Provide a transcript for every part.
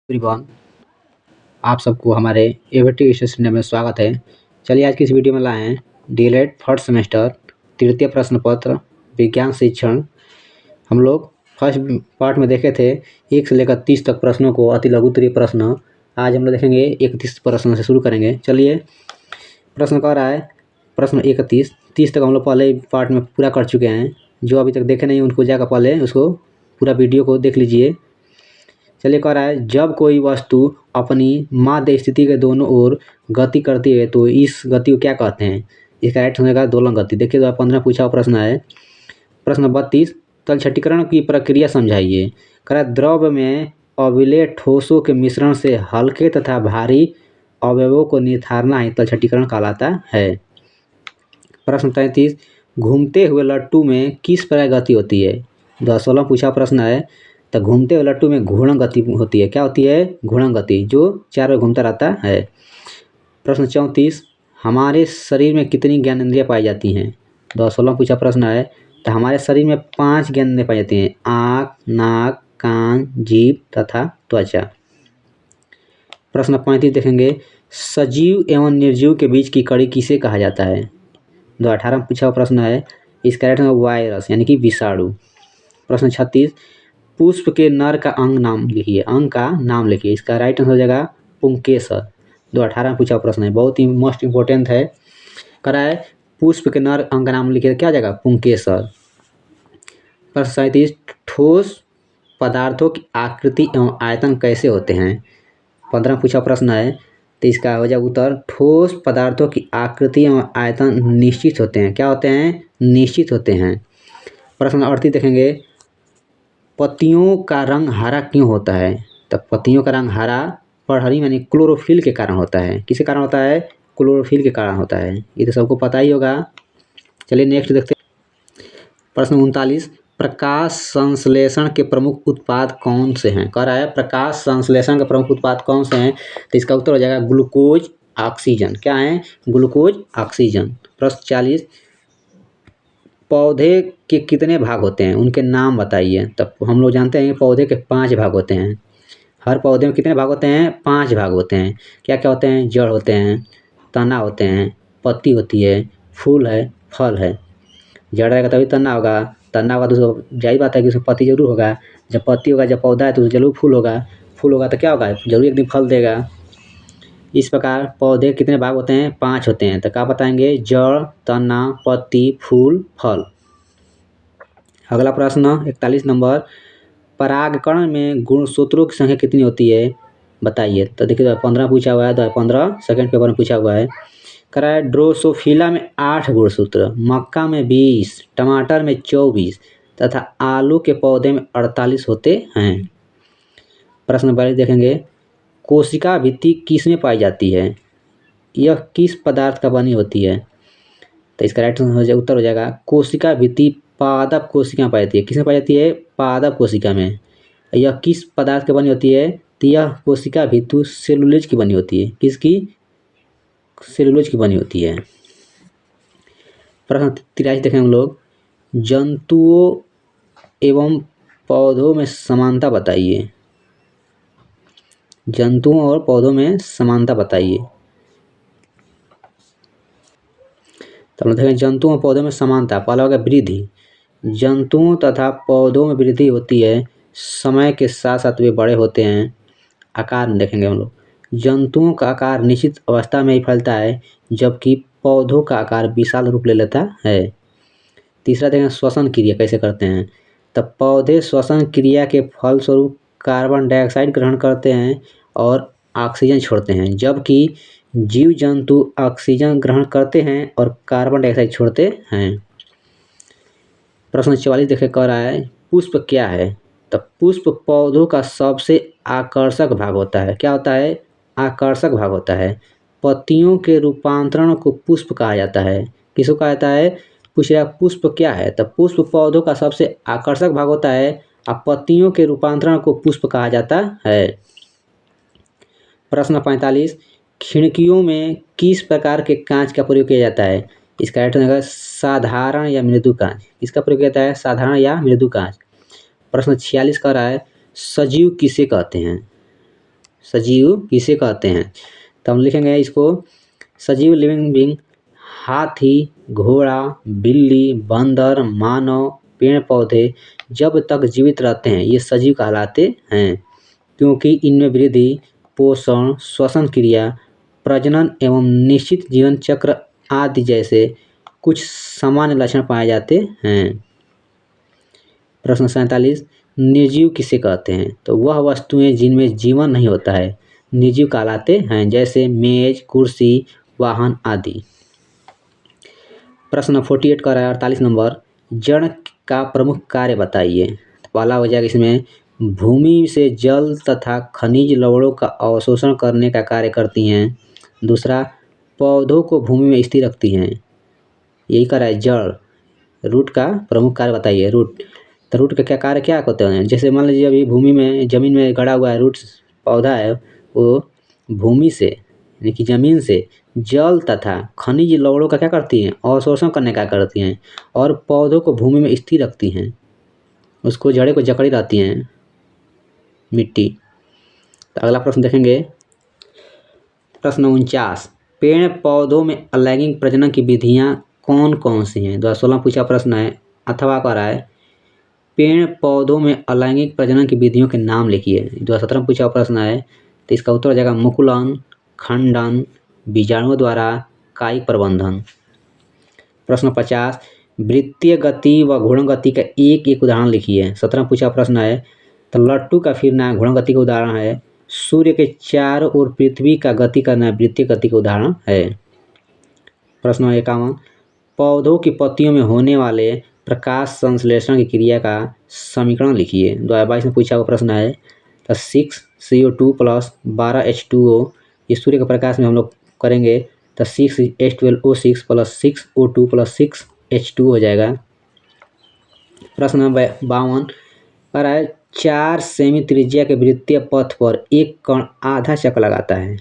Everyone, आप सबको हमारे एविटी स्टेशन में स्वागत है। चलिए आज की इस वीडियो में लाए हैं डीएलएड फर्स्ट सेमेस्टर तृतीय प्रश्न पत्र विज्ञान शिक्षण। हम लोग फर्स्ट पार्ट में देखे थे 1 से लेकर 30 तक प्रश्नों को, अति लघु उत्तरीय प्रश्न। आज हम लोग देखेंगे 31 प्रश्न से शुरू करेंगे। चलिए, प्रश्न कह रहा है प्रश्न 31। 30 तक हम लोग पहले पार्ट में पूरा कर चुके हैं। जो अभी तक देखे नहीं उनको जाकर पहले उसको पूरा वीडियो को देख लीजिए। चलिए, कह रहा है जब कोई वस्तु अपनी माध्य स्थिति के दोनों ओर गति करती है तो इस गति को क्या कहते हैं? इसका राइट होने का दोलन गति। देखिए 2015 पूछा हुआ प्रश्न है। प्रश्न 32, तलछटीकरण की प्रक्रिया समझाइए। कह रहा है द्रव में अविलेय ठोसों के मिश्रण से हल्के तथा भारी अवयवों को निथारना ही तलछटीकरण कहलाता है। प्रश्न 33, घूमते हुए लट्टू में किस प्रकार गति होती है? 2016 पूछा प्रश्न है। तो घूमते हुए लट्टू में घूर्णन गति होती है। क्या होती है? घूर्णन गति, जो चारों ओर घूमता रहता है। प्रश्न 34, हमारे शरीर में कितनी ज्ञानेंद्रियाँ पाई जाती हैं? 2016 पूछा प्रश्न है। तो हमारे शरीर में 5 ज्ञानेंद्रियाँ पाई जाती हैं: आँख, नाक, कान, जीभ तथा त्वचा। प्रश्न 35 देखेंगे, सजीव एवं निर्जीव के बीच की कड़ी किसे कहा जाता है? 2018 पूछा हुआ प्रश्न है। इसका राइट होगा वायरस यानी कि विषाणु। प्रश्न 36, पुष्प के नर का अंग नाम लिखिए। अंग का नाम लिखिए। इसका राइट आंसर हो जाएगा पुंकेसर। 2018 में पूछा प्रश्न है, बहुत ही मोस्ट इंपॉर्टेंट है। कह रहा है पुष्प के नर अंग का नाम लिखिए, क्या हो जाएगा? पुंकेसर। प्रश्न 37, ठोस पदार्थों की आकृति एवं आयतन कैसे होते हैं? 15 पूछा प्रश्न है। तो इसका हो जाएगा उत्तर, ठोस पदार्थों की आकृति एवं आयतन निश्चित होते हैं। क्या होते हैं? निश्चित होते हैं। प्रश्न 38 देखेंगे, पत्तियों का रंग हरा क्यों होता है? तो पत्तियों का रंग हरा पड़हरी यानी क्लोरोफिल के कारण होता है। किसके कारण होता है? क्लोरोफिल के कारण होता है। ये तो सबको पता ही होगा। चलिए नेक्स्ट देखते हैं। प्रश्न 39, प्रकाश संश्लेषण के प्रमुख उत्पाद कौन से हैं? कह रहा है प्रकाश संश्लेषण के प्रमुख उत्पाद कौन से हैं? तो इसका उत्तर हो जाएगा ग्लूकोज, ऑक्सीजन। क्या है? Glucose, oxygen. प्रश्न 40, पौधे के कितने भाग होते हैं? उनके नाम बताइए। तब हम लोग जानते हैं पौधे के 5 भाग होते हैं। हर पौधे में कितने भाग होते हैं? 5 भाग होते हैं। क्या क्या होते हैं? जड़ होते हैं, तना होते हैं, पत्ती होती है, फूल है, फल है। जड़ रहेगा तभी तना होगा, तना होगा तो उसको जाहिर बात है कि उसमें पत्ती जरूर होगा। जब पत्ती होगा, जब पौधा है तो जरूर फूल होगा, फूल होगा तो क्या होगा? जरूर एक दिन फल देगा। इस प्रकार पौधे कितने भाग होते हैं? 5 होते हैं। तो क्या बताएंगे? जड़, तना, पत्ती, फूल, फल। अगला प्रश्न 41 नंबर, परागकण में गुणसूत्रों की संख्या कितनी होती है? बताइए। तो देखिए 15 पूछा हुआ है। 2015 सेकंड पेपर में पूछा हुआ है। कह रहा है ड्रोसोफिला में 8 गुणसूत्र, मक्का में 20, टमाटर में 24 तथा आलू के पौधे में 48 होते हैं। प्रश्न 42 देखेंगे, कोशिका भित्ति किसमें पाई जाती है? यह किस पदार्थ का बनी होती है? तो इसका राइट उत्तर हो जाएगा कोशिका भित्ति पादप कोशिका में पाई जाती है। किसमें पाई जाती है? पादप कोशिका में। यह किस पदार्थ की बनी होती है? तो यह कोशिका भित्ति सेलुलोज की बनी होती है। किसकी? सेलुलोज की बनी होती है। प्रश्न 83 देखें हम लोग, जंतुओं एवं पौधों में समानता बताइए। जंतुओं और पौधों में समानता बताइए। तो हम देखें जंतुओं और पौधों में समानता। पहला होगा वृद्धि। जंतुओं तथा पौधों में वृद्धि होती है, समय के साथ साथ वे बड़े होते हैं। आकार में देखेंगे हम लोग, जंतुओं का आकार निश्चित अवस्था में ही फैलता है, जबकि पौधों का आकार विशाल रूप ले लेता है। तीसरा देखेंगे श्वसन क्रिया कैसे करते हैं। तब पौधे श्वसन क्रिया के फलस्वरूप कार्बन डाइऑक्साइड ग्रहण करते हैं और ऑक्सीजन छोड़ते हैं, जबकि जीव जंतु ऑक्सीजन ग्रहण करते हैं और कार्बन डाइऑक्साइड छोड़ते हैं। प्रश्न 44 देखे कह रहा है पुष्प क्या है? तब पुष्प पौधों का सबसे आकर्षक भाग होता है। क्या होता है? आकर्षक भाग होता है। पत्तियों के रूपांतरण को पुष्प कहा जाता है। किसको कहा जाता है? पूछ रहा पुष्प क्या है? तब पुष्प पौधों का सबसे आकर्षक भाग होता है और पत्तियों के रूपांतरण को पुष्प कहा जाता है। प्रश्न 45, खिड़कियों में किस प्रकार के कांच का प्रयोग किया जाता है? इसका राइट होगा साधारण या मृदु कांच। इसका प्रयोग किया जाता है साधारण या मृदु कांच। प्रश्न 46 कह रहा है सजीव किसे कहते हैं? सजीव किसे कहते हैं? तो हम लिखेंगे इसको, सजीव लिविंग बीइंग हाथी, घोड़ा, बिल्ली, बंदर, मानव, पेड़ पौधे जब तक जीवित रहते हैं ये सजीव कहलाते हैं, क्योंकि इनमें वृद्धि, पोषण, श्वसन क्रिया, प्रजनन एवं निश्चित जीवन चक्र आदि जैसे कुछ सामान्य लक्षण पाए जाते हैं। प्रश्न 47, निर्जीव किसे कहते हैं? तो वह वस्तुएं जिनमें जीवन नहीं होता है निर्जीव कहलाते हैं, जैसे मेज, कुर्सी, वाहन आदि। प्रश्न 48 का 48 नंबर, जड़ का प्रमुख कार्य बताइए। पहला हो जाएगा इसमें, भूमि से जल तथा खनिज लवणों का अवशोषण करने का कार्य करती हैं। दूसरा, पौधों को भूमि में स्थिर रखती हैं, यही कर रहा है जड़। रूट का प्रमुख कार्य बताइए। रूट, तो रूट का क्या कार्य क्या होते हैं? जैसे मान लीजिए अभी भूमि में, जमीन में गड़ा हुआ है रूट पौधा है, वो भूमि से यानी कि जमीन से जल तथा खनिज लवणों का क्या करती हैं? अवशोषण करने का करती हैं, और पौधों को भूमि में स्थिर रखती हैं, उसको जड़ें को जकड़ी रहती हैं मिट्टी। तो अगला प्रश्न देखेंगे, प्रश्न 49, पेड़ पौधों में अलैंगिक प्रजनन की विधियां कौन कौन सी हैं? 2016 पूछा प्रश्न है, अथवा कह रहा है पेड़ पौधों में अलैंगिक प्रजनन की विधियों के नाम लिखिए। 2017 पूछा प्रश्न है, तो इसका उत्तर हो जाएगा मुकुलन, खंडन, बीजाणुओं द्वारा, कायिक प्रबंधन। प्रश्न 50, वृत्तीय गति व घूर्णन गति का एक एक उदाहरण लिखिए। 17 पूछा प्रश्न है, तो लट्टू का फिरना घूर्णन गति का उदाहरण है। सूर्य के चारों ओर पृथ्वी का गति करना वृत्तीय गति का उदाहरण है। प्रश्न 51, पौधों की पत्तियों में होने वाले प्रकाश संश्लेषण की क्रिया का समीकरण लिखिए। 2022 में पूछा हुआ प्रश्न है, तो 6CO2 प्लस 12H2O, ये सूर्य के प्रकाश में हम लोग करेंगे तो 6H12O6 plus 6O2 plus 6H2 हो जाएगा। प्रश्न नंबर 52 कह रहा है 4 सेमी त्रिज्या के वृत्तीय पथ पर एक कण आधा चक्र लगाता है,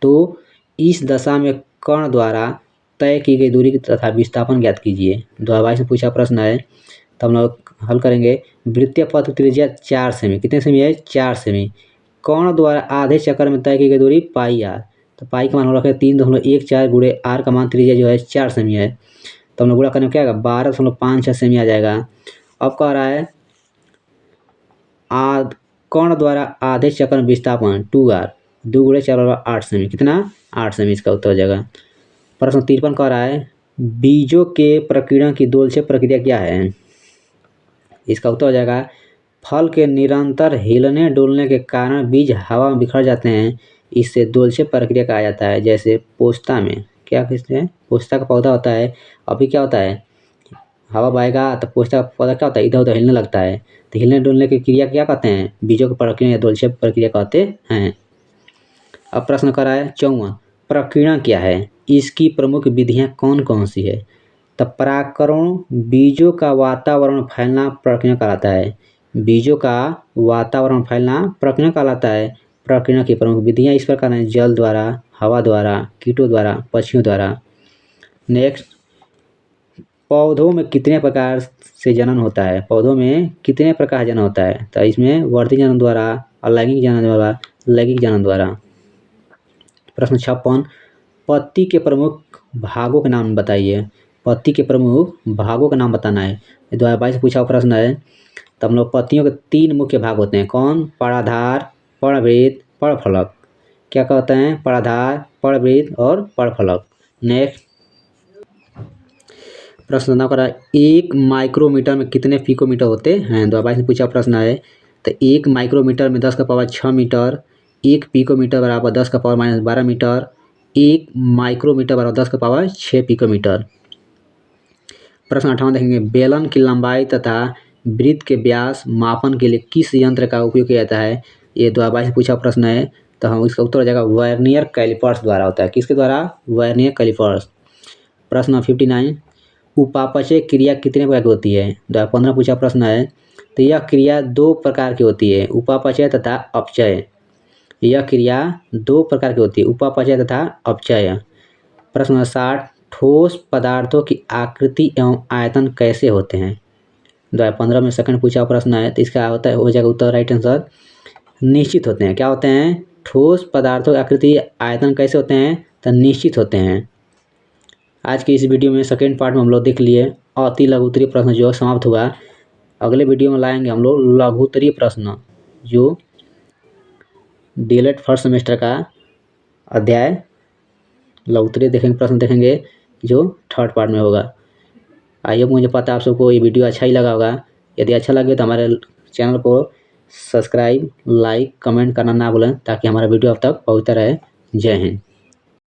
तो इस दशा में कण द्वारा तय की गई दूरी तथा विस्थापन ज्ञात कीजिए। 2022 में पूछा प्रश्न है, तो हम लोग हल करेंगे। वृत्तीय पथ की त्रिज्या 4 सेमी, कितने सेमी है? 4 सेमी। कण द्वारा आधे चक्कर में तय की गई दूरी पाई आर, तो पाई का मान हम रखें 3.14 गुणे आर का मान त्रिज्या जो है 4 सेमी है, तो हम लोग गुणा करने में क्या आएगा? 12.56 सेमी आ जाएगा। अब कह रहा है कण द्वारा आधे चक्कर में विस्थापन 2r, 2 गुणे 4 8 सेमी, कितना? 8 सेमी, इसका उत्तर हो जाएगा। प्रश्न 53 कह रहा है बीजों के प्रकीर्णन की दोलछेप प्रक्रिया क्या है? इसका उत्तर हो जाएगा फल के निरंतर हिलने डुलने के कारण बीज हवा में बिखर जाते हैं, इससे दोलछेप प्रक्रिया कहा जाता है। जैसे पोस्ता में क्या कहते हैं? पोस्ता का पौधा होता है, अभी क्या होता है, हवा बहेगा तो पोस्ता का पौधा क्या होता है? इधर उधर हिलने लगता है, तो हिलने डुलने की क्रिया क्या कहते हैं? बीजों की प्रक्रिया या दोलछेप प्रक्रिया कहते हैं। अब प्रश्न करा है 54, प्रकीर्णन क्या है? इसकी प्रमुख विधियां कौन कौन सी है? तो परागकण बीजों का वातावरण फैलना प्रकीर्णन कहलाता है। बीजों का वातावरण फैलना प्रकीर्णन कहलाता है। प्रकीर्णन की प्रमुख विधियां इस प्रकार हैं, जल द्वारा, हवा द्वारा, कीटों द्वारा, पक्षियों द्वारा। नेक्स्ट, पौधों में कितने प्रकार से जनन होता है? पौधों में कितने प्रकार जनन होता है? तो इसमें वर्धी जनन द्वारा, अलैंगिक जनन द्वारा, लैंगिक जनन द्वारा। प्रश्न 56, पत्ती के प्रमुख भागों के नाम बताइए। पत्ती के प्रमुख भागों का नाम बताना है। 2022 से पूछा हुआ प्रश्न है, तो हम लोग पत्तियों के 3 मुख्य भाग होते हैं। कौन? पराधार, पर्णवृत्त, पर्णफलक। क्या कहते हैं? पराधार, पर्णवृत्त और पर्णफलक। नेक्स्ट प्रश्न ना करा 1 माइक्रोमीटर में कितने पिकोमीटर होते हैं? 2022 से पूछा प्रश्न है, तो 1 माइक्रोमीटर में 10 का पावर 6 मीटर, 1 पिकोमीटर बराबर 10 का पावर -12 मीटर, 1 माइक्रोमीटर बराबर 10 का पावर 6 पिकोमीटर। प्रश्न 58 देखेंगे, बेलन की लंबाई तथा वृत्त के व्यास मापन के लिए किस यंत्र का उपयोग किया जाता है? ये 2022 से पूछा प्रश्न है, तो हम इसका उत्तर हो जाएगा वर्नियर कैलिपर्स द्वारा होता है। किसके द्वारा? Vernier callipers. प्रश्न 59, उपापचय क्रिया कितने प्रकार की होती है? 2015 पूछा प्रश्न है, तो यह क्रिया 2 प्रकार की होती है, उपापचय तथा अपचय। यह क्रिया 2 प्रकार की होती है, उपापचय तथा अपचय। प्रश्न 60, ठोस पदार्थों की आकृति एवं आयतन कैसे होते हैं? 2015 में सेकंड पूछा प्रश्न है, तो इसका होता है हो जाएगा उत्तर राइट आंसर निश्चित होते हैं। क्या होते हैं? ठोस पदार्थों की आकृति आयतन कैसे होते हैं, तो निश्चित होते हैं। आज की इस वीडियो में सेकेंड पार्ट में हम लोग देख लिए अति लघुत्तरीय प्रश्न जो समाप्त हुआ। अगले वीडियो में लाएंगे हम लोग लघुत्तरीय प्रश्न, जो डीएलएड फर्स्ट सेमेस्टर का अध्याय लघुत्तरीय देखेंगे, प्रश्न देखेंगे जो थर्ड पार्ट में होगा। आइए, मुझे पता है आप सबको ये वीडियो अच्छा ही लगा होगा। यदि अच्छा लगे तो हमारे चैनल को सब्सक्राइब, लाइक, कमेंट करना ना भूलें, ताकि हमारा वीडियो अब तक पहुंचता रहे। जय हिंद।